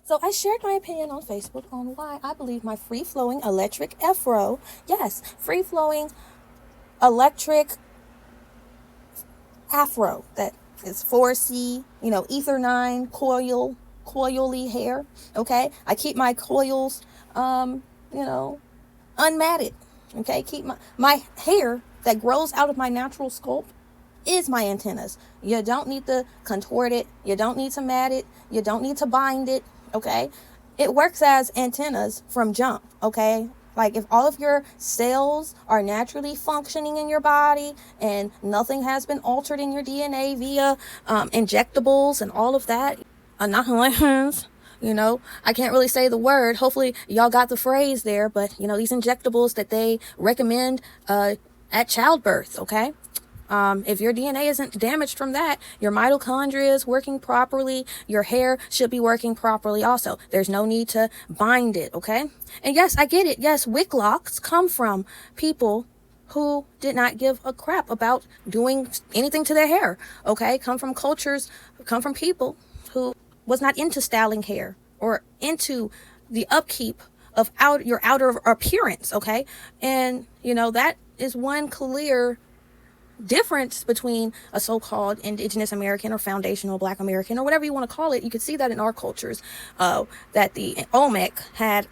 So I shared my opinion on Facebook on why I believe my free-flowing electric Afro, yes, free-flowing electric Afro that is 4C, ether 9 coily hair. Okay, I keep my coils, unmatted. Okay, keep my hair that grows out of my natural sculpt is my antennas. You don't need to contort it. You don't need to mat it. You don't need to bind it. Okay, it works as antennas from jump. Okay, like if all of your cells are naturally functioning in your body and nothing has been altered in your DNA via injectables and all of that, inoculations. I can't really say the word. Hopefully y'all got the phrase there, but these injectables that they recommend at childbirth, okay? If your DNA isn't damaged from that, your mitochondria is working properly, your hair should be working properly also. There's no need to bind it, okay? And yes, I get it. Yes, wig locks come from people who did not give a crap about doing anything to their hair, okay? Come from people who was not into styling hair or into the upkeep of your outer appearance, okay? And, that is one clear difference between a so-called indigenous American or foundational Black American or whatever you want to call it. You could see that in our cultures, that the Olmec had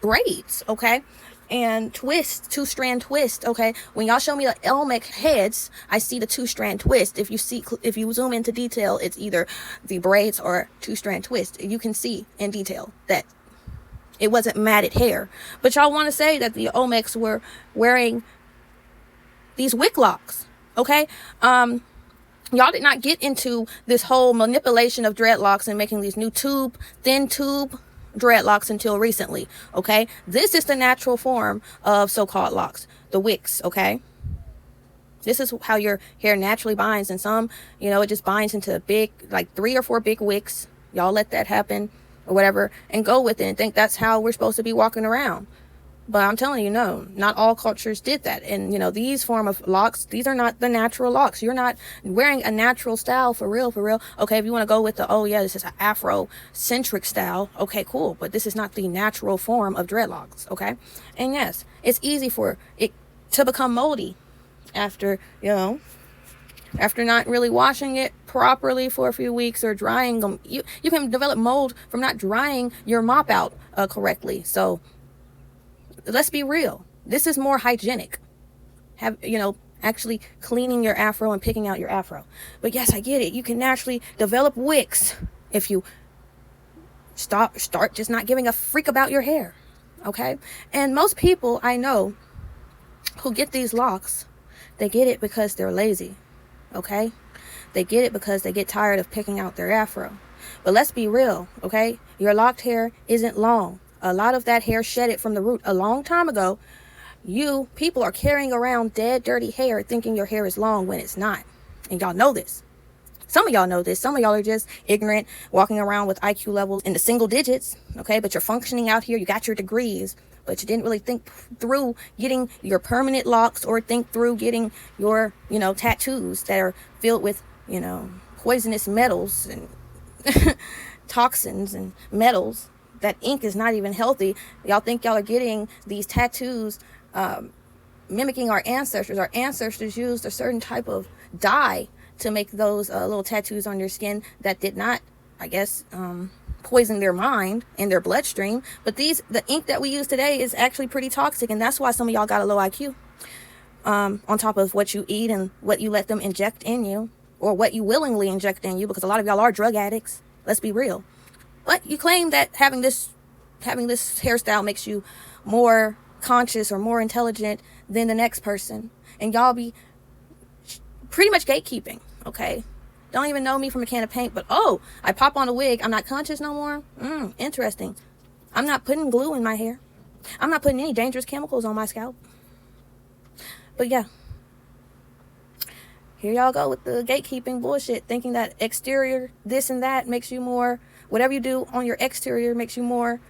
braids, okay? And two-strand twist, okay? When y'all show me the Olmec heads, I see the two-strand twist. If you zoom into detail, it's either the braids or two-strand twist. You can see in detail that it wasn't matted hair. But y'all want to say that the Olmecs were wearing these wig locks, okay? Y'all did not get into this whole manipulation of dreadlocks and making these new thin tube dreadlocks until recently, okay? This is the natural form of so-called locks, the wicks, okay? This is how your hair naturally binds, and some, it just binds into big, like 3 or 4 big wicks. Y'all let that happen or whatever and go with it and think that's how we're supposed to be walking around. But I'm telling you, no, not all cultures did that. And, these form of locks, these are not the natural locks. You're not wearing a natural style for real. Okay, if you want to go with this is an Afro-centric style. Okay, cool. But this is not the natural form of dreadlocks, okay? And yes, it's easy for it to become moldy after not really washing it properly for a few weeks or drying them. You can develop mold from not drying your mop out correctly. So let's be real. This is more hygienic. Actually cleaning your afro and picking out your afro. But yes, I get it. You can naturally develop wicks if you start just not giving a freak about your hair. Okay? And most people I know who get these locks, they get it because they're lazy. Okay? They get it because they get tired of picking out their afro. But let's be real, okay? Your locked hair isn't long. A lot of that hair shedded from the root a long time ago. People are carrying around dead, dirty hair thinking your hair is long when it's not. And y'all know this. Some of y'all know this. Some of y'all are just ignorant, walking around with IQ levels in the single digits, okay? But you're functioning out here. You got your degrees, but you didn't really think through getting your permanent locks or think through getting your, tattoos that are filled with, poisonous metals and toxins and metals. That ink is not even healthy. Y'all think y'all are getting these tattoos mimicking our ancestors. Our ancestors used a certain type of dye to make those little tattoos on your skin that did not, I guess, poison their mind and their bloodstream. But the ink that we use today is actually pretty toxic, and that's why some of y'all got a low IQ. On top of what you eat and what you let them inject in you, or what you willingly inject in you, because a lot of y'all are drug addicts. Let's be real. But you claim that having this hairstyle makes you more conscious or more intelligent than the next person. And y'all be pretty much gatekeeping, okay? Don't even know me from a can of paint, but I pop on a wig. I'm not conscious no more. Interesting. I'm not putting glue in my hair. I'm not putting any dangerous chemicals on my scalp. But yeah. Here y'all go with the gatekeeping bullshit, thinking that exterior, this and that makes you more... Whatever you do on your exterior makes you more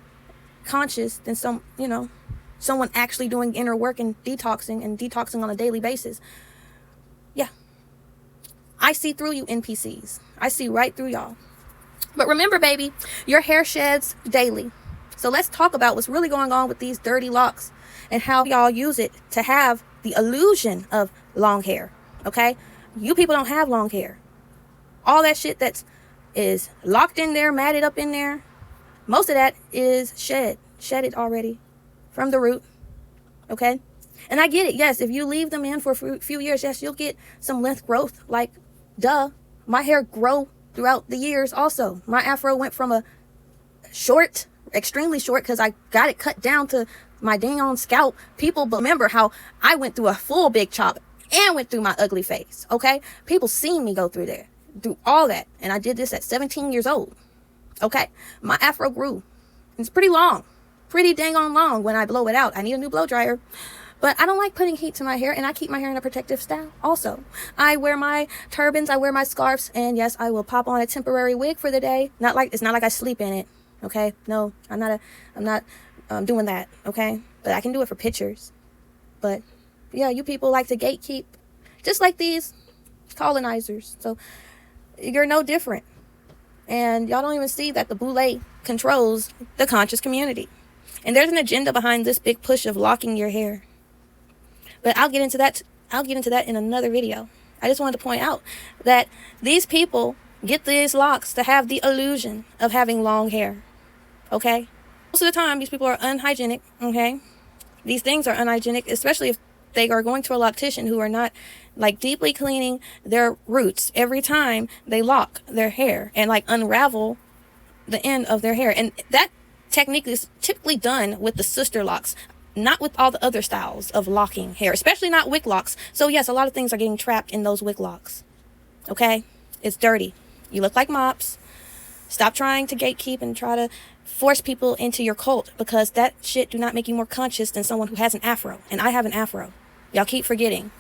conscious than someone actually doing inner work and detoxing on a daily basis. Yeah. I see through you NPCs. I see right through y'all. But remember, baby, your hair sheds daily. So let's talk about what's really going on with these dirty locks and how y'all use it to have the illusion of long hair. Okay? You people don't have long hair. All that shit that is locked in there, matted up in there, most of that is shedded already from the root. Okay? And I get it. Yes, if you leave them in for a few years, yes, you'll get some length growth. Like, duh, my hair grow throughout the years also. My afro went from a short, extremely short, because I got it cut down to my dang on scalp. People remember how I went through a full big chop and went through my ugly face. Okay? People seen me go through there, through all that. And I did this at 17 years old. Okay? My afro grew. It's pretty long. Pretty dang on long when I blow it out. I need a new blow dryer. But I don't like putting heat to my hair, and I keep my hair in a protective style also. I wear my turbans, I wear my scarves, and yes, I will pop on a temporary wig for the day. It's not like I sleep in it, okay? No, I'm not doing that, okay? But I can do it for pictures. But yeah, you people like to gatekeep, just like these colonizers. So you're no different. And y'all don't even see that the boule controls the conscious community. And there's an agenda behind this big push of locking your hair. But I'll get into that in another video. I just wanted to point out that these people get these locks to have the illusion of having long hair. Okay? Most of the time, these people are unhygienic. Okay? These things are unhygienic, especially if they are going to a loctician who are not like deeply cleaning their roots every time they lock their hair and like unravel the end of their hair. And that technique is typically done with the sister locks, not with all the other styles of locking hair, especially not wick locks. So yes, a lot of things are getting trapped in those wick locks. Okay? It's dirty. You look like mops. Stop trying to gatekeep and try to force people into your cult, because that shit do not make you more conscious than someone who has an afro. And I have an afro. Y'all keep forgetting.